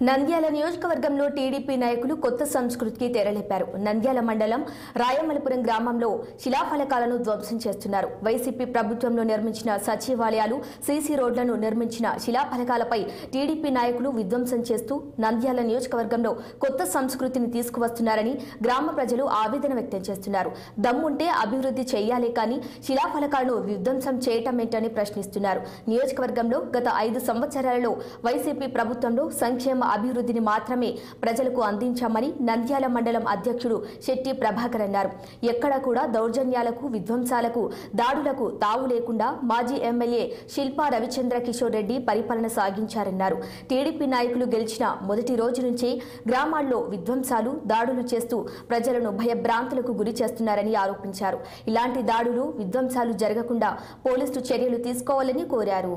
నంద్యాల నియోజకవర్గంలో టీడీపీ నాయకులు కొత్త సంస్కృతికి తెరలేపారు. నంద్యాల మండలం రాయమలపురం గ్రామంలో శిలాఫలకాలను ధ్వంసం చేస్తున్నారు. వైసీపీ ప్రభుత్వంలో నిర్మించిన సచివాలయాలు, సీసీ రోడ్లను నిర్మించిన శిలాఫలకాలపై టీడీపీ నాయకులు విధ్వంసం చేస్తూ నంద్యాల నియోజకవర్గంలో కొత్త సంస్కృతిని తీసుకువస్తున్నారని గ్రామ ప్రజలు ఆవేదన వ్యక్తం చేస్తున్నారు. దమ్ముంటే అభివృద్ధి చేయాలే కానీ శిలాఫలకాలను విధ్వంసం చేయటమేంటని ప్రశ్నిస్తున్నారు. నియోజకవర్గంలో గత 5 సంవత్సరాలలో వైసీపీ ప్రభుత్వంలో సంక్షేమ అభివృద్ధిని మాత్రమే ప్రజలకు అందించామని నంద్యాల మండలం అధ్యక్షుడు శెట్టి ప్రభాకర్ అన్నారు. ఎక్కడ కూడా దౌర్జన్యాలకు, విధ్వంసాలకు, దాడులకు తావు లేకుండా మాజీ ఎమ్మెల్యే శిల్పా రవిచంద్ర కిషోర్ రెడ్డి పరిపాలన సాగించారన్నారు. టీడీపీ నాయకులు గెలిచిన మొదటి రోజు నుంచే గ్రామాల్లో విధ్వంసాలు, దాడులు చేస్తూ ప్రజలను భయభ్రాంతులకు గురి చేస్తున్నారని ఆరోపించారు. ఇలాంటి దాడులు, విధ్వంసాలు జరగకుండా పోలీసులు చర్యలు తీసుకోవాలని కోరారు.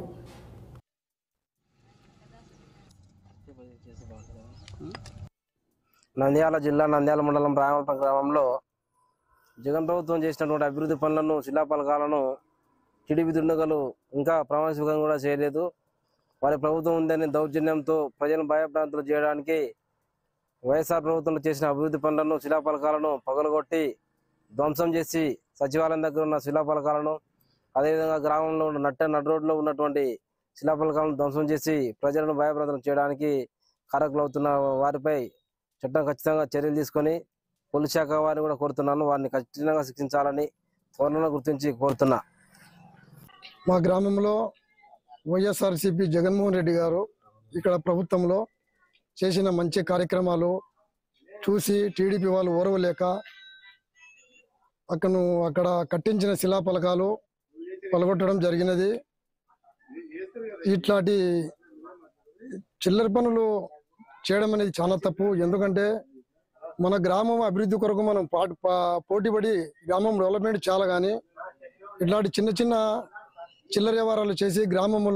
నంద్యాల జిల్లా నంద్యాల మండలం రాయమలపురం గ్రామంలో జగన్ ప్రభుత్వం చేసినటువంటి అభివృద్ధి పనులను, శిలాఫలకాలను టీడీపీ దుండగలు ఇంకా ప్రమాణస్వీకారం కూడా చేయలేదు. వారి ప్రభుత్వం ఉందని దౌర్జన్యంతో ప్రజలను భయభ్రాంతులు చేయడానికి వైఎస్ఆర్ ప్రభుత్వంలో చేసిన అభివృద్ధి పనులను, శిలాఫలకాలను పగలగొట్టి ధ్వంసం చేసి సచివాలయం దగ్గర ఉన్న శిలాఫలకాలను, అదేవిధంగా గ్రామంలో ఉన్న నడి రోడ్లో ఉన్నటువంటి శిలాఫలకాలను ధ్వంసం చేసి ప్రజలను భయభ్రాంతులు చేయడానికి కారకులవుతున్న వారిపై చట్టం ఖచ్చితంగా చర్యలు తీసుకొని పోలీస్ శాఖ వారిని కూడా కోరుతున్నాను. వారిని ఖచ్చితంగా శిక్షించాలని త్వరలో గుర్తించి కోరుతున్నా. మా గ్రామంలో వైఎస్ఆర్సీపీ జగన్మోహన్ రెడ్డి గారు ఇక్కడ ప్రభుత్వంలో చేసిన మంచి కార్యక్రమాలు చూసి టీడీపీ వాళ్ళు ఓర్వలేక అక్కడ కట్టించిన శిలాఫలకాలు పలగొట్టడం జరిగినది. ఇట్లాంటి చిల్లర పనులు చేయడం అనేది చాలా తప్పు. ఎందుకంటే మన గ్రామం అభివృద్ధి కొరకు మనం పోటీపడి గ్రామం డెవలప్మెంట్ చాలా, కానీ ఇట్లాంటి చిన్న చిన్న చిల్లర వ్యవహారాలు చేసి గ్రామంలో